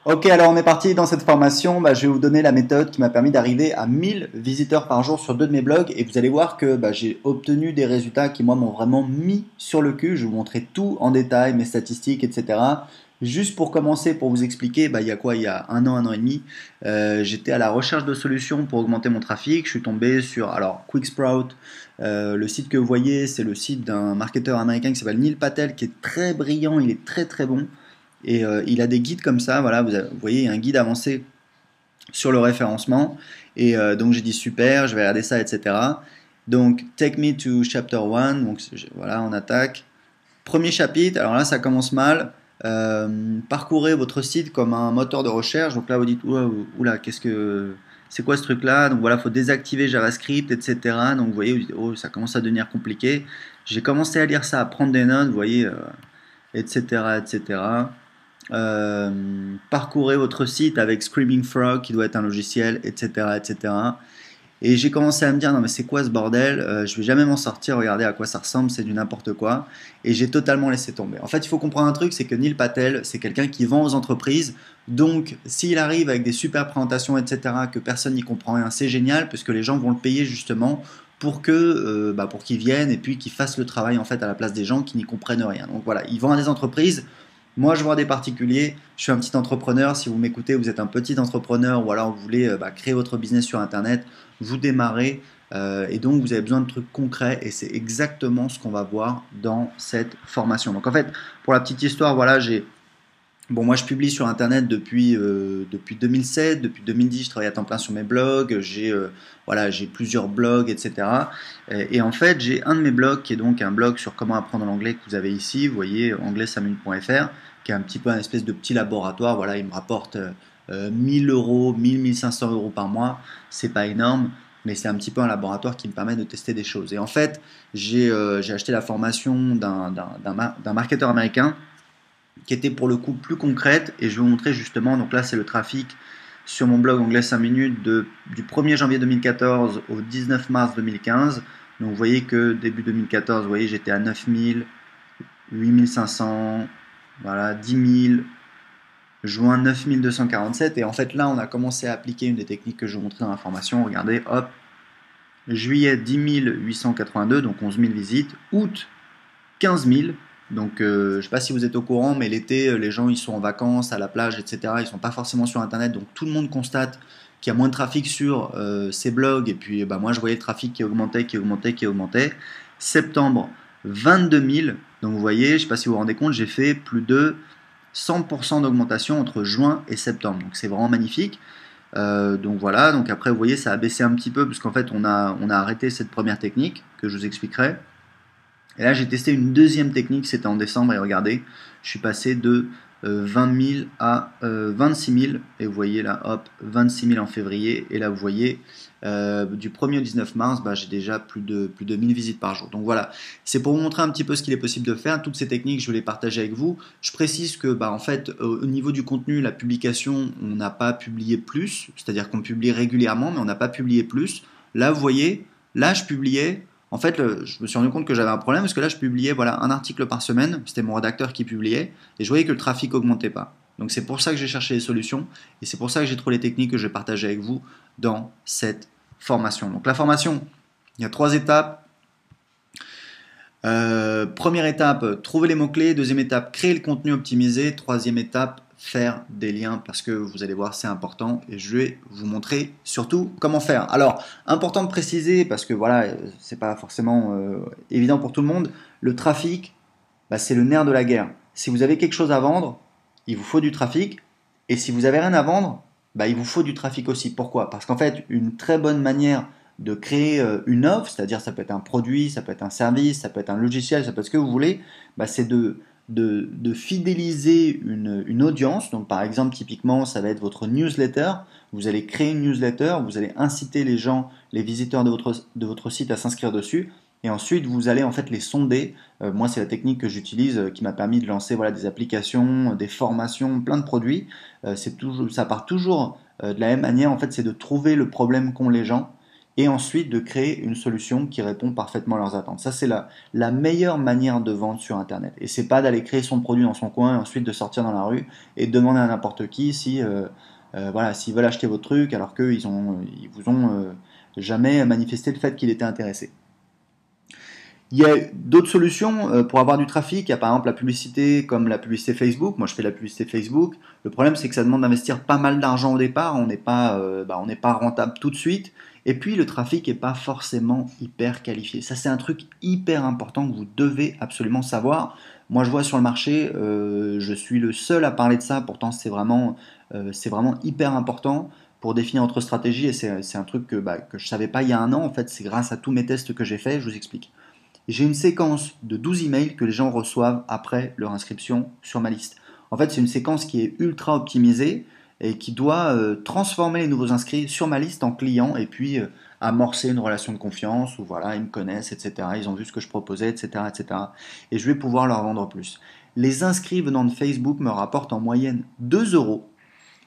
Ok, alors on est parti dans cette formation. Je vais vous donner la méthode qui m'a permis d'arriver à 1000 visiteurs par jour sur deux de mes blogs. Et vous allez voir que j'ai obtenu des résultats qui, moi, m'ont vraiment mis sur le cul. Je vais vous montrer tout en détail, mes statistiques, etc. Juste pour commencer, pour vous expliquer, il y a quoi? Il y a un an et demi, j'étais à la recherche de solutions pour augmenter mon trafic. Je suis tombé sur, alors, Quicksprout. Le site que vous voyez, c'est le site d'un marketeur américain qui s'appelle Neil Patel, qui est très brillant, il est très très bon. Et il a des guides comme ça, voilà, vous voyez, il y a un guide avancé sur le référencement. Et donc j'ai dit super, je vais regarder ça, etc. Donc, take me to chapter 1. Donc voilà, on attaque. Premier chapitre, alors là ça commence mal. Parcourez votre site comme un moteur de recherche. Donc là vous dites, oula, oula, c'est quoi ce truc-là? Donc voilà, il faut désactiver JavaScript, etc. Donc vous voyez, vous dites, oh, ça commence à devenir compliqué. J'ai commencé à lire ça, à prendre des notes, vous voyez, etc., etc. Parcourez votre site avec Screaming Frog qui doit être un logiciel, etc., etc. Et j'ai commencé à me dire non mais c'est quoi ce bordel, je vais jamais m'en sortir, regardez à quoi ça ressemble, c'est du n'importe quoi. Et j'ai totalement laissé tomber. En fait, il faut comprendre un truc, c'est que Neil Patel, c'est quelqu'un qui vend aux entreprises. Donc s'il arrive avec des super présentations, etc., que personne n'y comprend rien, c'est génial puisque les gens vont le payer justement pour qu'il vienne et puis qu'il fasse le travail en fait à la place des gens qui n'y comprennent rien. Donc voilà, il vend à des entreprises. Moi, je vends à des particuliers. Je suis un petit entrepreneur. Si vous m'écoutez, vous êtes un petit entrepreneur ou alors vous voulez créer votre business sur Internet, vous démarrez et donc vous avez besoin de trucs concrets et c'est exactement ce qu'on va voir dans cette formation. Donc en fait, pour la petite histoire, voilà, moi je publie sur Internet depuis 2007, depuis 2010 je travaille à temps plein sur mes blogs, j'ai plusieurs blogs, etc. Et en fait j'ai un de mes blogs qui est donc un blog sur comment apprendre l'anglais que vous avez ici, vous voyez anglais-samune.fr, qui est un petit peu un espèce de petit laboratoire, voilà, il me rapporte 1000 euros, 1500 euros par mois, c'est pas énorme, mais c'est un petit peu un laboratoire qui me permet de tester des choses. Et en fait j'ai acheté la formation d'un marketeur américain qui était pour le coup plus concrète et je vais vous montrer justement, donc là c'est le trafic sur mon blog anglais 5 minutes du 1er janvier 2014 au 19 mars 2015. Donc vous voyez que début 2014, vous voyez j'étais à 9000, 8500, voilà, 10 000, juin 9247 et en fait là on a commencé à appliquer une des techniques que je vous montrais dans la formation. Regardez, hop, juillet 10 882, donc 11 000 visites, août 15 000. Donc, je ne sais pas si vous êtes au courant, mais l'été, les gens ils sont en vacances, à la plage, etc. Ils sont pas forcément sur Internet, donc tout le monde constate qu'il y a moins de trafic sur ces blogs. Et puis, moi, je voyais le trafic qui augmentait, qui augmentait, qui augmentait. Septembre, 22 000. Donc, vous voyez, je ne sais pas si vous vous rendez compte, j'ai fait plus de 100% d'augmentation entre juin et septembre. Donc, c'est vraiment magnifique. Donc voilà. Donc après, vous voyez, ça a baissé un petit peu puisqu'en fait, on a arrêté cette première technique que je vous expliquerai. Et là, j'ai testé une deuxième technique, c'était en décembre, et regardez, je suis passé de 20 000 à 26 000, et vous voyez là, hop, 26 000 en février, et là, vous voyez, du 1er au 19 mars, j'ai déjà plus de 1000 visites par jour. Donc voilà, c'est pour vous montrer un petit peu ce qu'il est possible de faire. Toutes ces techniques, je vais les partager avec vous. Je précise que, en fait, au niveau du contenu, la publication, on n'a pas publié plus, c'est-à-dire qu'on publie régulièrement, mais on n'a pas publié plus. Là, vous voyez, là, je publiais. En fait, je me suis rendu compte que j'avais un problème parce que là, je publiais voilà, un article par semaine. C'était mon rédacteur qui publiait et je voyais que le trafic augmentait pas. Donc c'est pour ça que j'ai cherché des solutions et c'est pour ça que j'ai trouvé les techniques que je vais partager avec vous dans cette formation. Donc la formation, il y a 3 étapes. Première étape, trouver les mots-clés. Deuxième étape, créer le contenu optimisé. Troisième étape, faire des liens parce que vous allez voir, c'est important et je vais vous montrer surtout comment faire. Alors, important de préciser parce que voilà, c'est pas forcément évident pour tout le monde. Le trafic, c'est le nerf de la guerre. Si vous avez quelque chose à vendre, il vous faut du trafic et si vous avez rien à vendre, il vous faut du trafic aussi. Pourquoi? Parce qu'en fait, une très bonne manière de créer une offre, c'est-à-dire ça peut être un produit, ça peut être un service, ça peut être un logiciel, ça peut être ce que vous voulez, c'est de fidéliser une audience. Donc par exemple, typiquement, ça va être votre newsletter. Vous allez créer une newsletter, vous allez inciter les gens, les visiteurs de votre site à s'inscrire dessus. Et ensuite, vous allez en fait les sonder. Moi, c'est la technique que j'utilise qui m'a permis de lancer voilà, des applications, des formations, plein de produits. Ça part toujours de la même manière. En fait, c'est de trouver le problème qu'ont les gens et ensuite de créer une solution qui répond parfaitement à leurs attentes. Ça, c'est la meilleure manière de vendre sur Internet. Et c'est pas d'aller créer son produit dans son coin et ensuite de sortir dans la rue et de demander à n'importe qui si, voilà, s'ils veulent acheter votre truc alors ils vous ont jamais manifesté le fait qu'il était intéressé. Il y a d'autres solutions pour avoir du trafic. Il y a par exemple la publicité comme la publicité Facebook. Moi, je fais la publicité Facebook. Le problème, c'est que ça demande d'investir pas mal d'argent au départ. On n'est pas rentable tout de suite. Et puis, le trafic n'est pas forcément hyper qualifié. Ça, c'est un truc hyper important que vous devez absolument savoir. Moi, je vois sur le marché, je suis le seul à parler de ça. Pourtant, c'est vraiment hyper important pour définir votre stratégie. Et c'est un truc que je ne savais pas il y a un an. En fait, c'est grâce à tous mes tests que j'ai faits. Je vous explique. J'ai une séquence de 12 emails que les gens reçoivent après leur inscription sur ma liste. En fait, c'est une séquence qui est ultra optimisée et qui doit transformer les nouveaux inscrits sur ma liste en clients et puis amorcer une relation de confiance où voilà, ils me connaissent, etc. Ils ont vu ce que je proposais, etc., etc. Et je vais pouvoir leur vendre plus. Les inscrits venant de Facebook me rapportent en moyenne 2 euros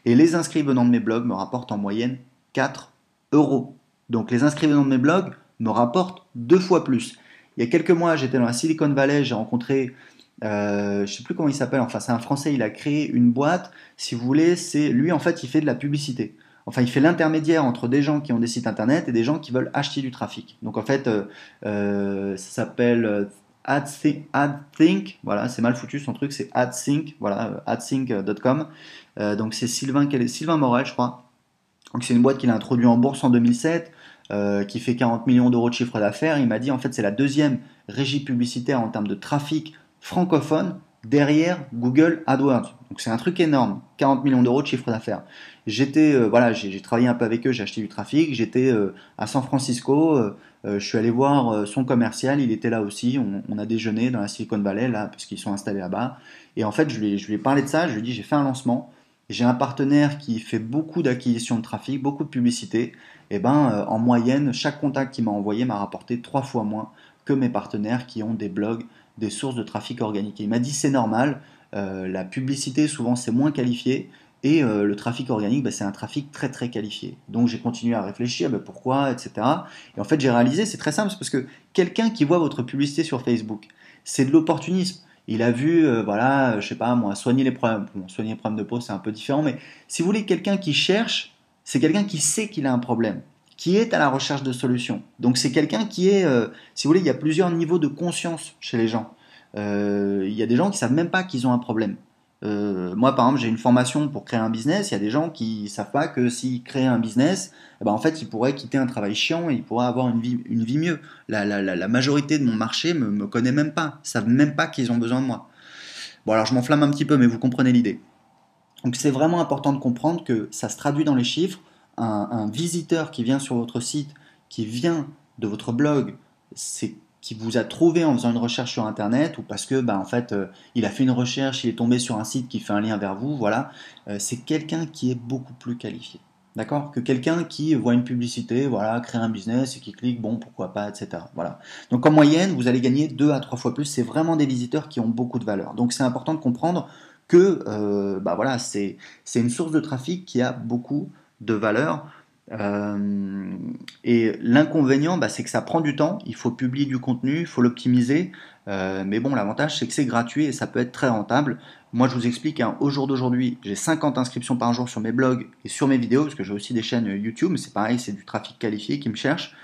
et les inscrits venant de mes blogs me rapportent en moyenne 4 euros. Donc les inscrits venant de mes blogs me rapportent 2 fois plus. Il y a quelques mois, j'étais dans la Silicon Valley, j'ai rencontré, je ne sais plus comment il s'appelle, enfin c'est un Français, il a créé une boîte, si vous voulez, c'est lui en fait il fait de la publicité. Enfin il fait l'intermédiaire entre des gens qui ont des sites internet et des gens qui veulent acheter du trafic. Donc en fait ça s'appelle AdThink, voilà c'est mal foutu son truc, c'est AdThink, voilà adthink.com. Donc c'est Sylvain Morel je crois. Donc c'est une boîte qu'il a introduit en bourse en 2007, qui fait 40 millions d'euros de chiffre d'affaires. Il m'a dit en fait c'est la deuxième régie publicitaire en termes de trafic francophone derrière Google AdWords. Donc c'est un truc énorme, 40 millions d'euros de chiffre d'affaires. Voilà, j'ai travaillé un peu avec eux, j'ai acheté du trafic. J'étais à San Francisco, je suis allé voir son commercial, il était là aussi. On a déjeuné dans la Silicon Valley là parce qu'ils sont installés là-bas. Et en fait je lui ai parlé de ça. Je lui ai dit j'ai fait un lancement. J'ai un partenaire qui fait beaucoup d'acquisition de trafic, beaucoup de publicité. Et ben, en moyenne, chaque contact qu'il m'a envoyé m'a rapporté 3 fois moins que mes partenaires qui ont des blogs, des sources de trafic organique. Et il m'a dit c'est normal, la publicité souvent c'est moins qualifié et le trafic organique c'est un trafic très très qualifié. Donc j'ai continué à réfléchir, pourquoi, etc. Et en fait j'ai réalisé, c'est très simple, c'est parce que quelqu'un qui voit votre publicité sur Facebook, c'est de l'opportunisme. Il a vu, voilà, je sais pas moi, soigner les problèmes. Bon, soigner les problèmes de peau, c'est un peu différent, mais si vous voulez quelqu'un qui cherche, c'est quelqu'un qui sait qu'il a un problème, qui est à la recherche de solutions. Donc c'est quelqu'un qui est, si vous voulez, il y a plusieurs niveaux de conscience chez les gens. Il y a des gens qui savent même pas qu'ils ont un problème. Moi, par exemple, j'ai une formation pour créer un business. Il y a des gens qui savent pas que s'ils créent un business, en fait, ils pourraient quitter un travail chiant et ils pourraient avoir une vie mieux. La majorité de mon marché me connaît même pas, savent même pas qu'ils ont besoin de moi. Bon, alors je m'enflamme un petit peu, mais vous comprenez l'idée. Donc, c'est vraiment important de comprendre que ça se traduit dans les chiffres. Un visiteur qui vient sur votre site, qui vient de votre blog, c'est qui vous a trouvé en faisant une recherche sur internet ou parce que en fait il a fait une recherche, il est tombé sur un site qui fait un lien vers vous, voilà, c'est quelqu'un qui est beaucoup plus qualifié. D'accord? Que quelqu'un qui voit une publicité, voilà, crée un business et qui clique, bon, pourquoi pas, etc. Voilà. Donc en moyenne, vous allez gagner 2 à 3 fois plus. C'est vraiment des visiteurs qui ont beaucoup de valeur. Donc c'est important de comprendre que voilà, c'est une source de trafic qui a beaucoup de valeur. Euh, et l'inconvénient, c'est que ça prend du temps, il faut publier du contenu, il faut l'optimiser. Mais bon, l'avantage, c'est que c'est gratuit et ça peut être très rentable. Moi, je vous explique, hein, au jour d'aujourd'hui, j'ai 50 inscriptions par jour sur mes blogs et sur mes vidéos, parce que j'ai aussi des chaînes YouTube, mais c'est pareil, c'est du trafic qualifié qui me cherche.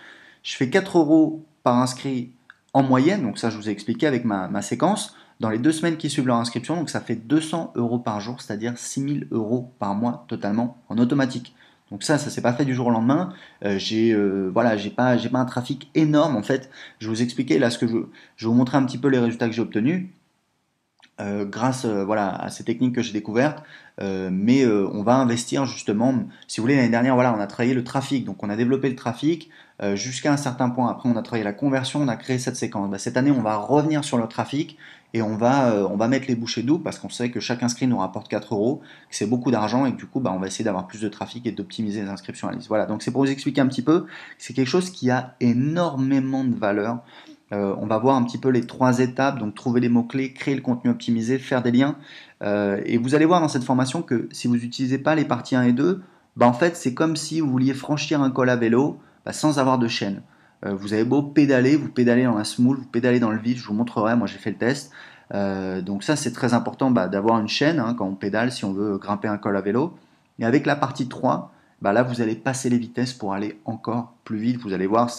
Je fais 4 euros par inscrit en moyenne, donc ça, je vous ai expliqué avec ma séquence, dans les 2 semaines qui suivent leur inscription, donc ça fait 200 euros par jour, c'est-à-dire 6000 euros par mois totalement en automatique. Donc ça s'est pas fait du jour au lendemain. Voilà, j'ai pas un trafic énorme en fait. Je vais vous expliquer là je vais vous montrer un petit peu les résultats que j'ai obtenus grâce voilà à ces techniques que j'ai découvertes. Mais on va investir justement. Si vous voulez, l'année dernière, voilà, on a travaillé le trafic, donc on a développé le trafic jusqu'à un certain point. Après, on a travaillé la conversion, on a créé cette séquence. Cette année, on va revenir sur le trafic et on va mettre les bouchées doubles parce qu'on sait que chaque inscrit nous rapporte 4 euros, que c'est beaucoup d'argent et que du coup, on va essayer d'avoir plus de trafic et d'optimiser les inscriptions à la liste. Voilà, donc c'est pour vous expliquer un petit peu. C'est quelque chose qui a énormément de valeur. On va voir un petit peu les 3 étapes, donc trouver les mots-clés, créer le contenu optimisé, faire des liens. Et vous allez voir dans cette formation que si vous n'utilisez pas les parties 1 et 2, en fait c'est comme si vous vouliez franchir un col à vélo. sans avoir de chaîne. Vous avez beau pédaler, vous pédalez dans la semoule, vous pédalez dans le vide, je vous montrerai, moi j'ai fait le test. Donc ça c'est très important d'avoir une chaîne quand on pédale si on veut grimper un col à vélo. Et avec la partie 3, là vous allez passer les vitesses pour aller encore plus vite. Vous allez voir,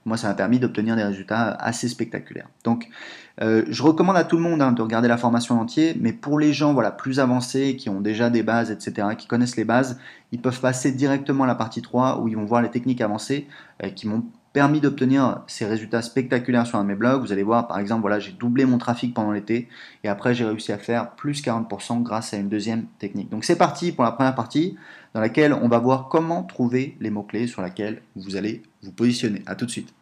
moi ça m'a permis d'obtenir des résultats assez spectaculaires. Donc je recommande à tout le monde de regarder la formation en entier, mais pour les gens plus avancés, qui ont déjà des bases, etc., qui connaissent les bases, ils peuvent passer directement à la partie 3 où ils vont voir les techniques avancées qui m'ont permis d'obtenir ces résultats spectaculaires sur un de mes blogs. Vous allez voir, par exemple, j'ai doublé mon trafic pendant l'été et après j'ai réussi à faire plus 40% grâce à une deuxième technique. Donc c'est parti pour la première partie dans laquelle on va voir comment trouver les mots-clés sur lesquels vous allez vous positionner. A tout de suite.